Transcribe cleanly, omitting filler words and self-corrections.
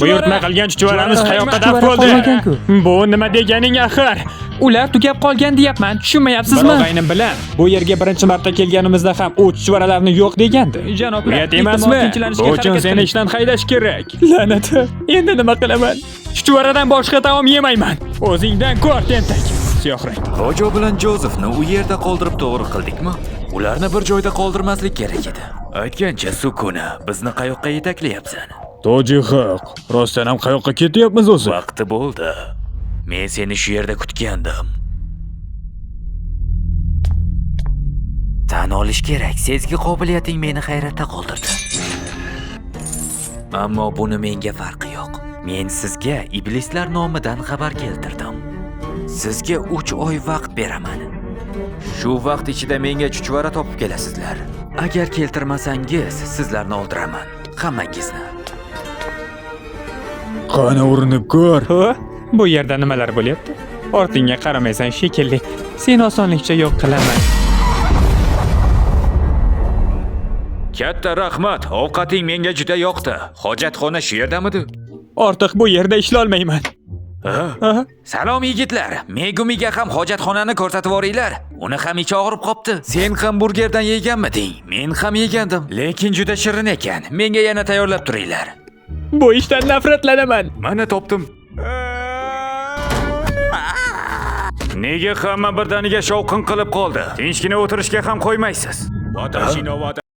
Buyurtma qilgan chuchvaramiz qayoqqa daf bo'ldi? Bu nima deganing axir? Ular tugab qolgan deyapman, tushunmayapsizmi? Bir og'aynim bilan bu yerga birinchi marta kelganimizda ham u chuchvaralarni yo'q degandi. Janoblar, Uyat emasmi? Bu uchun seni ishdan haydash kerak. La'nati. Endi nima qilaman? Chuchvaradan boshqa taom yemayman. O'zingdan ko'r, tentak. Siyohrang. Rojo bilan Jozefni u yerda qoldirib to'g'ri qildikmi? Ularni bir joyda qoldirmaslik kerak edi. Aytgancha Sukuna, bizni qayoqqa yetaklayapsan? Toji haq. Rostdan ham qayoqqa ketyapmiz o'zi? Vaqti bo'ldi. Men seni shu yerda kutgandim. Tan olish kerak, sezgi qobiliyating meni hayratda qoldirdi. Ammo buni menga farqi yo'q. Men sizga iblislar nomidan xabar keltirdim. Sizga 3 oy vaqt beraman. Shu vaqt ichida menga chuchvara topib kelasizlar. Agar keltirmasangiz, sizlarni o'ldiraman. Hammangizni. Qani urinib ko'r. Bu yerda nimalar bo'lyapti? Ortingga qaramaysan shekilli. Seni osonlikcha yo'q qilaman. Katta rahmat, ovqating menga juda yoqdi. Hojatxona shu yerdamidi? Ortiq bu yerda ishlay olmayman. Salom yigitlar, Megumiga ham hojatxonani ko'rsatib yuboringlar. Uni ham ichi og'rib qopti. Sen ham burgerdan yeganmiding? Men ham yegandim, lekin juda shirin ekan. Menga yana tayyorlab turinglar. Bu ishdan nafratlanaman. Mana topdim. Nega hamma birdaniga shovqin qilib qoldi? Tinchgina o'tirishga ham qo'ymaysiz.